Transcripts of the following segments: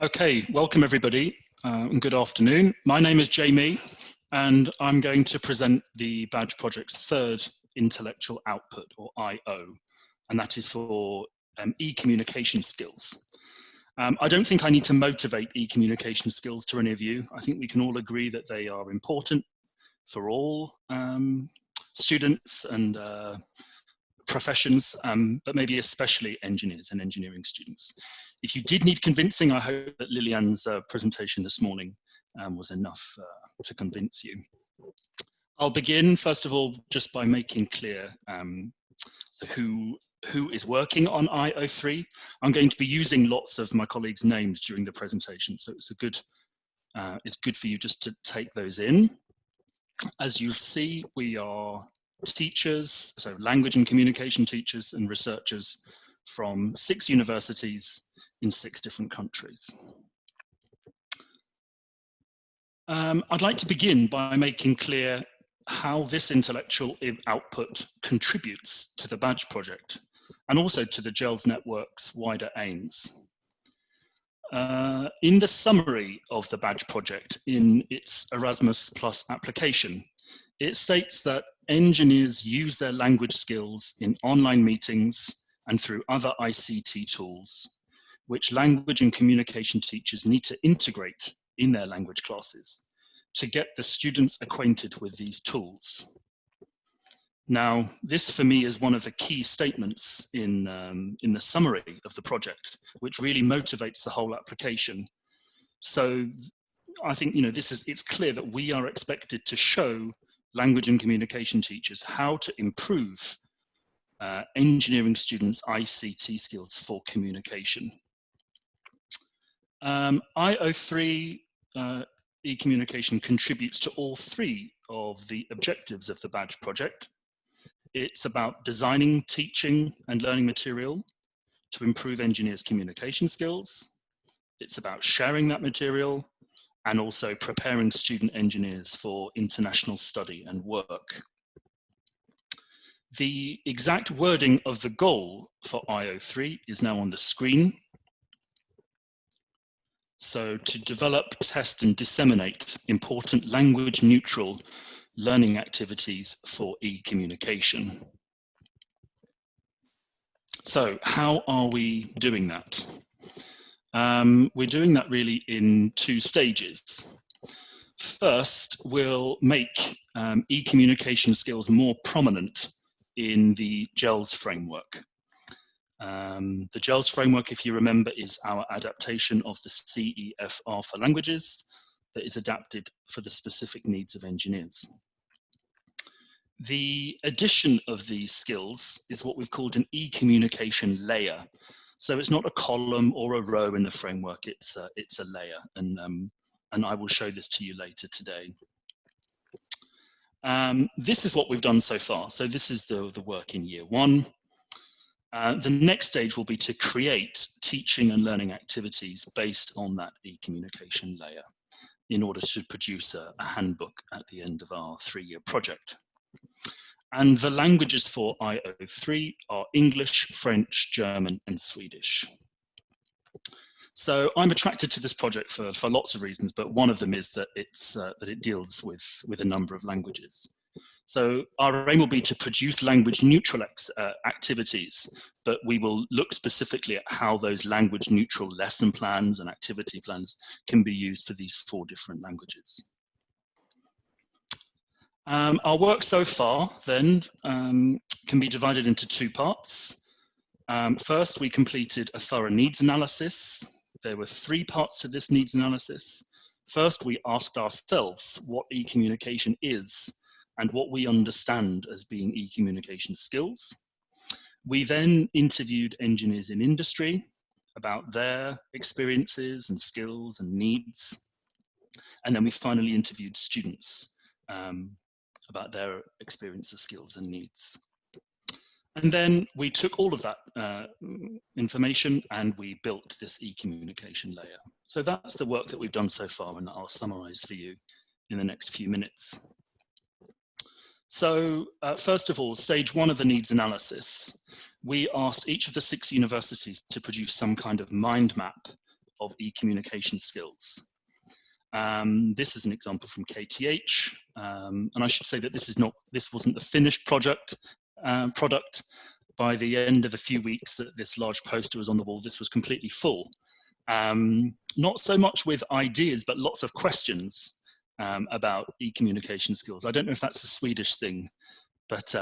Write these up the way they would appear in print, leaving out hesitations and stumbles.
Okay, welcome everybody and good afternoon. My name is Jamie and I'm going to present the Badge Project's third intellectual output, or IO, and that is for e-communication skills. I don't think I need to motivate e-communication skills to any of you. I think we can all agree that they are important for all students and professions, but maybe especially engineers and engineering students. If you did need convincing, I hope that Lilian's presentation this morning was enough to convince you. I'll begin, first of all, just by making clear who is working on IO3. I'm going to be using lots of my colleagues' names during the presentation, so it's good for you just to take those in. As you'll see, we are teachers, so language and communication teachers and researchers from 6 universities in 6 different countries. I'd like to begin by making clear how this intellectual output contributes to the Badge Project and also to the GELS network's wider aims. In the summary of the Badge Project in its Erasmus Plus application, it states that engineers use their language skills in online meetings and through other ICT tools, which language and communication teachers need to integrate in their language classes to get the students acquainted with these tools. Now, this for me is one of the key statements in the summary of the project, which really motivates the whole application. So I think, it's clear that we are expected to show language and communication teachers how to improve engineering students' ICT skills for communication. IO3 e-communication contributes to all 3 of the objectives of the Badge Project. It's about designing, teaching and learning material to improve engineers' communication skills. It's about sharing that material and also preparing student engineers for international study and work. The exact wording of the goal for IO3 is now on the screen. So to develop, test and disseminate important language neutral learning activities for e-communication. So how are we doing that? We're doing that really in 2 stages. First, we'll make e-communication skills more prominent in the GELS framework. The GELS framework, if you remember, is our adaptation of the CEFR for languages that is adapted for the specific needs of engineers. The addition of these skills is what we've called an e-communication layer. So it's not a column or a row in the framework, it's a layer, and I will show this to you later today. This is what we've done so far. So this is the work in year 1. The next stage will be to create teaching and learning activities based on that e-communication layer in order to produce a handbook at the end of our 3-year project. And the languages for IO3 are English, French, German, and Swedish. So I'm attracted to this project for lots of reasons, but one of them is that it deals with a number of languages. So our aim will be to produce language neutral activities, but we will look specifically at how those language neutral lesson plans and activity plans can be used for these 4 different languages. Our work so far then can be divided into 2 parts. First, we completed a thorough needs analysis. There were 3 parts to this needs analysis. First, we asked ourselves what e-communication is and what we understand as being e-communication skills. We then interviewed engineers in industry about their experiences and skills and needs. And then we finally interviewed students about their experiences, skills and needs. And then we took all of that information and we built this e-communication layer. So that's the work that we've done so far, and I'll summarize for you in the next few minutes. So first of all, stage 1 of the needs analysis, we asked each of the 6 universities to produce some kind of mind map of e-communication skills. This is an example from KTH, and I should say that this wasn't the finished product. By the end of a few weeks that this large poster was on the wall, this was completely full. Not so much with ideas, but lots of questions about e-communication skills. I don't know if that's a Swedish thing, but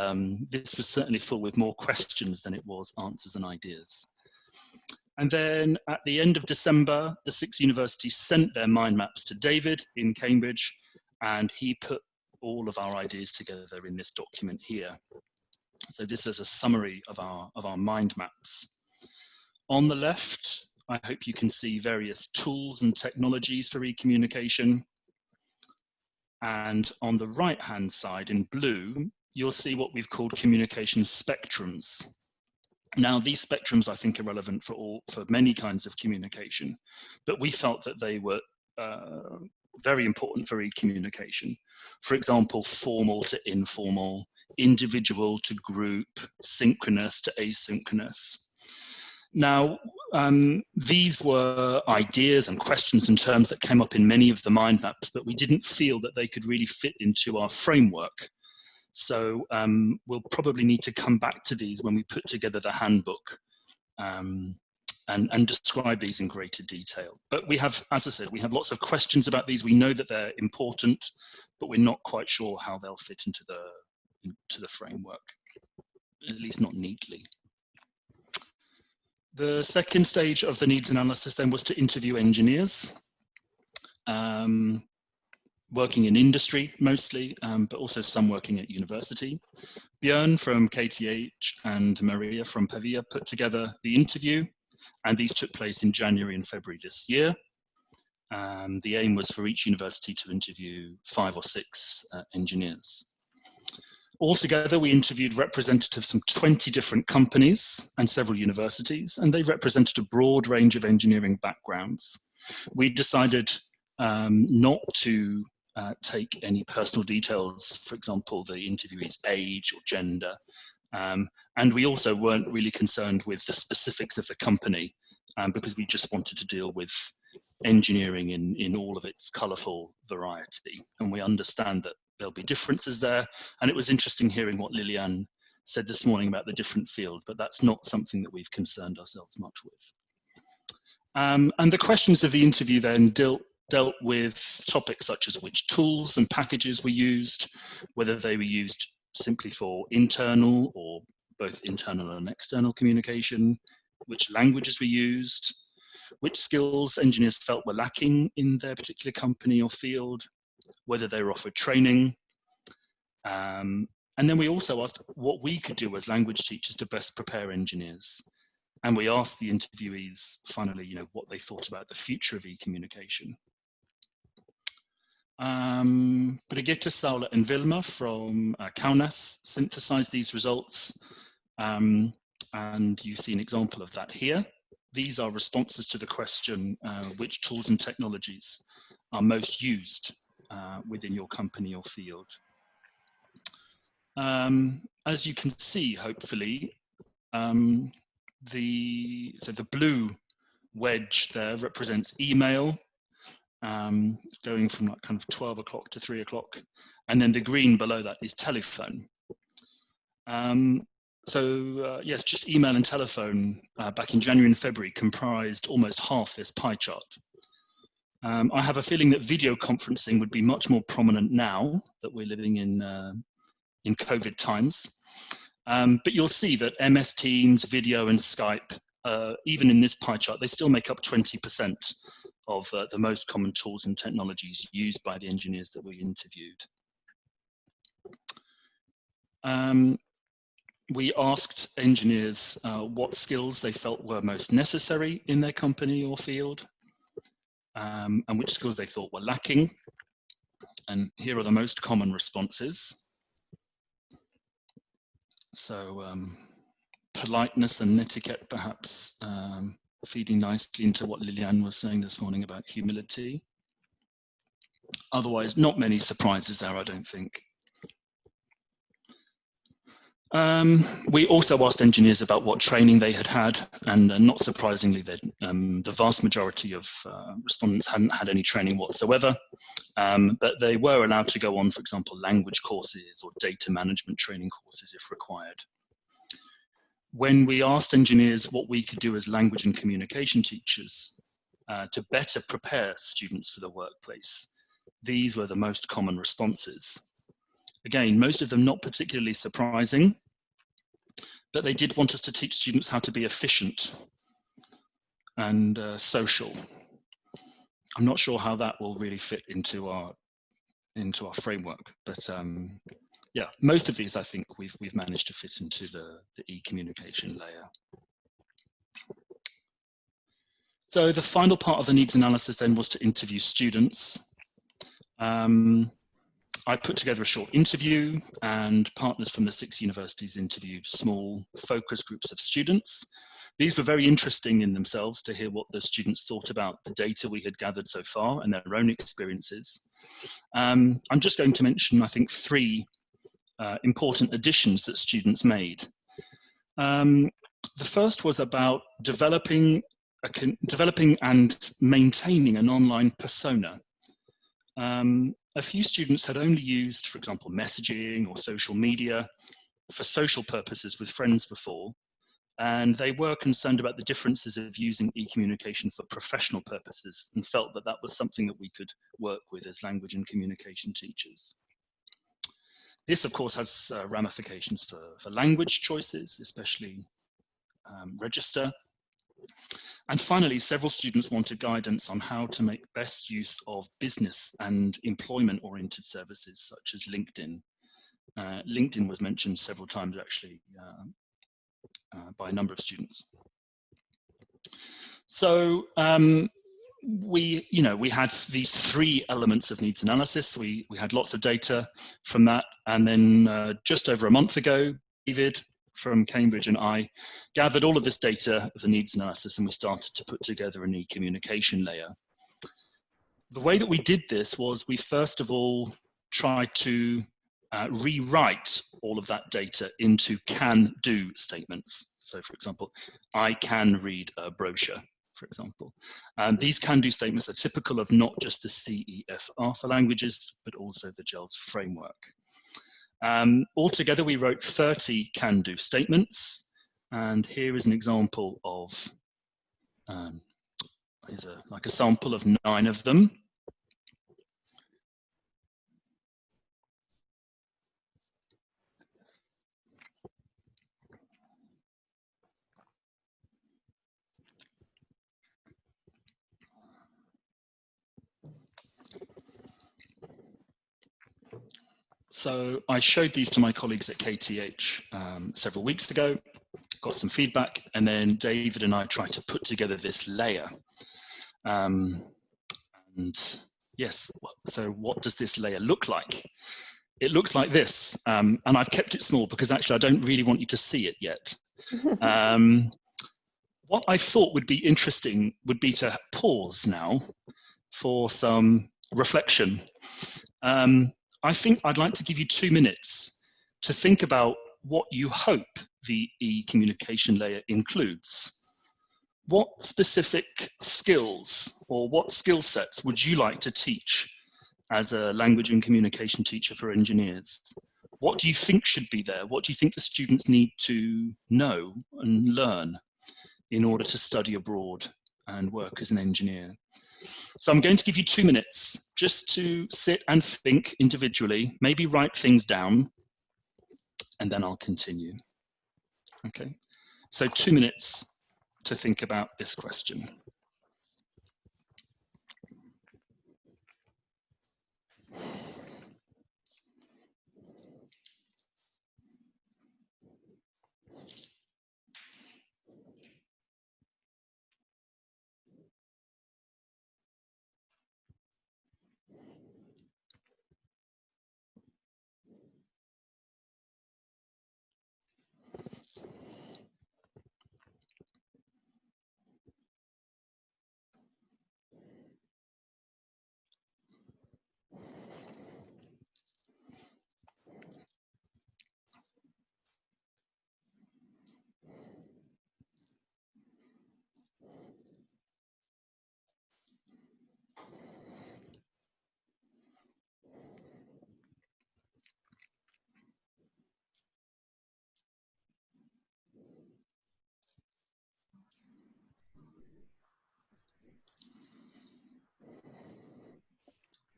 this was certainly full with more questions than it was answers and ideas. And then at the end of December, the 6 universities sent their mind maps to David in Cambridge, and he put all of our ideas together in this document here. So this is a summary of our mind maps. On the left, I hope you can see various tools and technologies for e-communication. And on the right-hand side in blue, you'll see what we've called communication spectrums. Now, these spectrums, I think, are relevant for many kinds of communication, but we felt that they were very important for e-communication. For example, formal to informal, individual to group, synchronous to asynchronous. Now, these were ideas and questions and terms that came up in many of the mind maps, but we didn't feel that they could really fit into our framework. So we'll probably need to come back to these when we put together the handbook and describe these in greater detail. But we have, as I said, we have lots of questions about these. We know that they're important, but we're not quite sure how they'll fit into the framework, at least not neatly. The second stage of the needs analysis then was to interview engineers, working in industry mostly, but also some working at university. Björn from KTH and Maria from Pavia put together the interview, and these took place in January and February this year. The aim was for each university to interview 5 or 6 engineers. Altogether, we interviewed representatives from 20 different companies and several universities, and they represented a broad range of engineering backgrounds. We decided not to take any personal details, for example, the interviewee's age or gender, and we also weren't really concerned with the specifics of the company because we just wanted to deal with engineering in all of its colourful variety, and we understand that there'll be differences there. And it was interesting hearing what Lilian said this morning about the different fields, but that's not something that we've concerned ourselves much with. And the questions of the interview then dealt with topics such as which tools and packages were used, whether they were used simply for internal or both internal and external communication, which languages were used, which skills engineers felt were lacking in their particular company or field, whether they were offered training. And then we also asked what we could do as language teachers to best prepare engineers. And we asked the interviewees, finally, what they thought about the future of e-communication. Brigitte, Saula and Vilma from Kaunas synthesized these results. And you see an example of that here. These are responses to the question, which tools and technologies are most used within your company or field. As you can see, hopefully, the blue wedge there represents email, going from like kind of 12 o'clock to 3 o'clock, and then the green below that is telephone. Yes, just email and telephone back in January and February comprised almost half this pie chart. I have a feeling that video conferencing would be much more prominent now that we're living in COVID times. But you'll see that MS Teams, video and Skype, even in this pie chart, they still make up 20% of the most common tools and technologies used by the engineers that we interviewed. We asked engineers what skills they felt were most necessary in their company or field, and which skills they thought were lacking. And here are the most common responses. So politeness and etiquette, perhaps feeding nicely into what Lilian was saying this morning about humility. Otherwise, not many surprises there, I don't think. We also asked engineers about what training they had had, and not surprisingly, the vast majority of respondents hadn't had any training whatsoever, but they were allowed to go on, for example, language courses or data management training courses if required. When we asked engineers what we could do as language and communication teachers to better prepare students for the workplace, these were the most common responses. Again, most of them not particularly surprising, but they did want us to teach students how to be efficient and social. I'm not sure how that will really fit into our framework, but yeah, most of these I think we've managed to fit into the e-communication layer. So the final part of the needs analysis then was to interview students. I put together a short interview, and partners from the 6 universities interviewed small focus groups of students. These were very interesting in themselves to hear what the students thought about the data we had gathered so far and their own experiences. I'm just going to mention, I think, 3 important additions that students made. The first was about developing and maintaining an online persona. A few students had only used, for example, messaging or social media for social purposes with friends before, and they were concerned about the differences of using e-communication for professional purposes and felt that that was something that we could work with as language and communication teachers. This, of course, has ramifications for language choices, especially register. And finally, several students wanted guidance on how to make best use of business and employment-oriented services such as LinkedIn. LinkedIn was mentioned several times actually by a number of students. So we had these 3 elements of needs analysis. We had lots of data from that, and then just over a month ago, David from Cambridge and I gathered all of this data of the needs analysis, and we started to put together an e-communication layer. The way that we did this was we first of all tried to rewrite all of that data into can-do statements. So for example, I can read a brochure, for example. These can-do statements are typical of not just the CEFR for languages, but also the GELS framework. Altogether, we wrote 30 can-do statements, and here is an example of, like a sample of 9 of them. So I showed these to my colleagues at KTH several weeks ago, got some feedback, and then David and I tried to put together this layer. And yes, so what does this layer look like? It looks like this, and I've kept it small because actually I don't really want you to see it yet. What I thought would be interesting would be to pause now for some reflection. I think I'd like to give you 2 minutes to think about what you hope the e-communication layer includes. What specific skills or what skill sets would you like to teach as a language and communication teacher for engineers? What do you think should be there? What do you think the students need to know and learn in order to study abroad and work as an engineer? So I'm going to give you 2 minutes just to sit and think individually, maybe write things down, and then I'll continue. Okay, so 2 minutes to think about this question.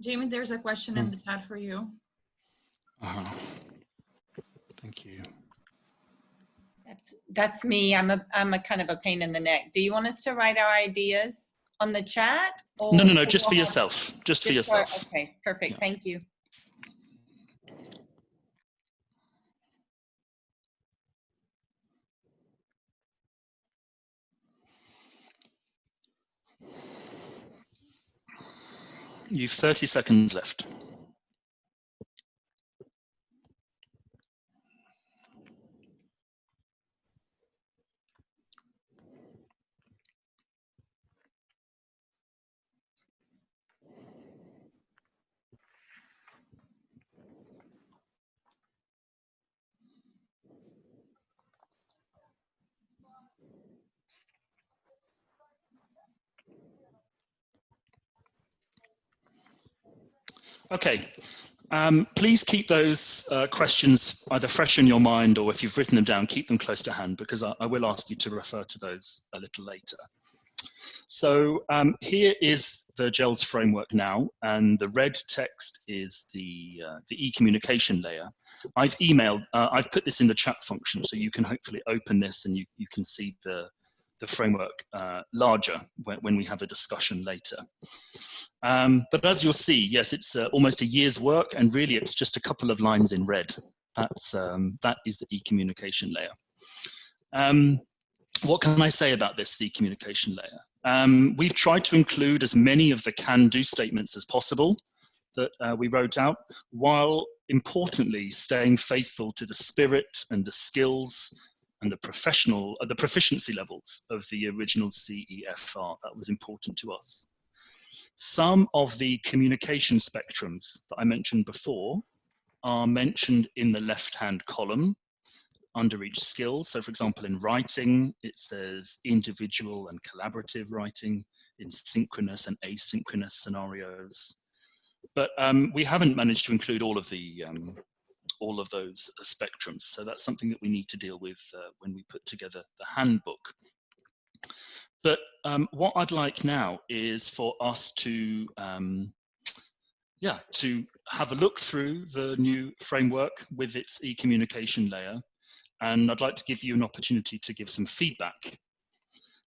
Jamie, there's a question in the chat for you. Thank you. That's me. I'm a kind of a pain in the neck. Do you want us to write our ideas on the chat? Or No, just for yourself. Just for yourself. Okay, perfect. Yeah. Thank you. You've 30 seconds left. Okay, please keep those questions either fresh in your mind, or if you've written them down, keep them close to hand, because I will ask you to refer to those a little later. So here is the GELS framework now, and the red text is the e-communication layer. I've put this in the chat function, so you can hopefully open this and you can see the framework larger when we have a discussion later. But as you'll see, yes, it's almost a year's work, and really it's just a couple of lines in red. That is the e-communication layer. What can I say about this e-communication layer? We've tried to include as many of the can-do statements as possible that we wrote out, while importantly staying faithful to the spirit and the skills and the proficiency levels of the original CEFR. That was important to us. Some of the communication spectrums that I mentioned before are mentioned in the left-hand column under each skill. So for example, in writing, it says individual and collaborative writing, in synchronous and asynchronous scenarios. But we haven't managed to include all of those spectrums. So that's something that we need to deal with when we put together the handbook. But what I'd like now is for us to have a look through the new framework with its e-communication layer. And I'd like to give you an opportunity to give some feedback.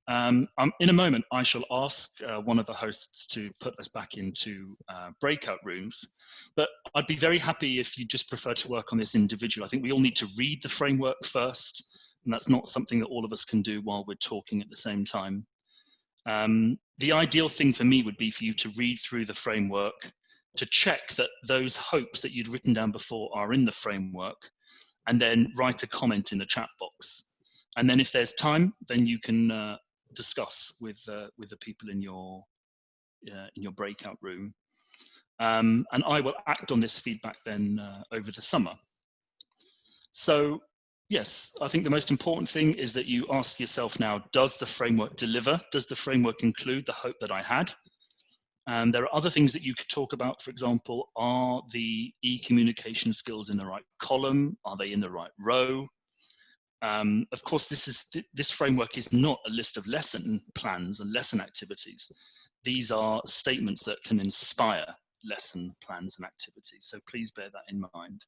In a moment, I shall ask one of the hosts to put us back into breakout rooms, but I'd be very happy if you just prefer to work on this individually. I think we all need to read the framework first, and that's not something that all of us can do while we're talking at the same time. The ideal thing for me would be for you to read through the framework, to check that those hopes that you'd written down before are in the framework, and then write a comment in the chat box. And then if there's time, then you can discuss with the people in your breakout room. And I will act on this feedback then over the summer. So yes, I think the most important thing is that you ask yourself now, does the framework deliver? Does the framework include the hope that I had? And there are other things that you could talk about. For example, are the e-communication skills in the right column? Are they in the right row? Of course, this framework is not a list of lesson plans and lesson activities. These are statements that can inspire lesson plans and activities. So please bear that in mind.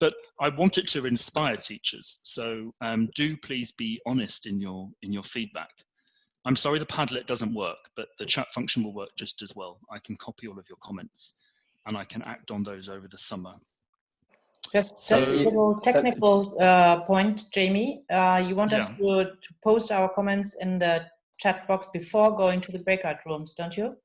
But I want it to inspire teachers. So do please be honest in your feedback. I'm sorry the Padlet doesn't work, but the chat function will work just as well. I can copy all of your comments and I can act on those over the summer. Just a little technical point, Jamie. You want us to post our comments in the chat box before going to the breakout rooms, don't you?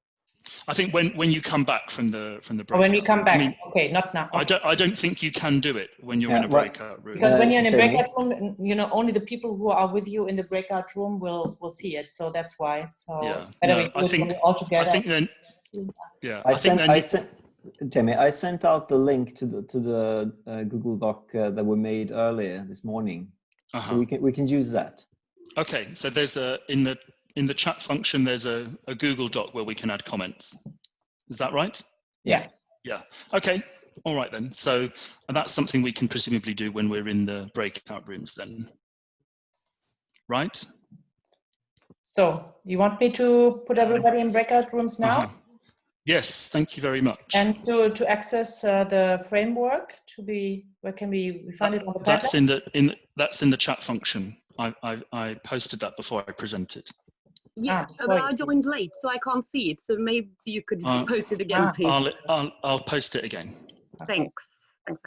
I think when you come back from the breakout. When we come back, I mean, okay, not now. Okay. I don't think you can do it when you're in a breakout room. Because when you're in a breakout room, you know, only the people who are with you in the breakout room will see it. So that's why. So yeah, I think all together. I think then. Yeah, Jamie, I sent out the link to the Google Doc that we made earlier this morning, so we can use that. Okay, so there's in the chat function there's a Google Doc where we can add comments. Is that right? Yeah. Yeah. Okay. All right then. So that's something we can presumably do when we're in the breakout rooms then. Right? So you want me to put everybody in breakout rooms now? Yes, thank you very much. And to access the framework, where can we find it on the That's Padlet? that's in the chat function. I posted that before I presented. Yeah, but I joined late, so I can't see it. So maybe you could post it again, please. I'll post it again. Thanks. Thanks.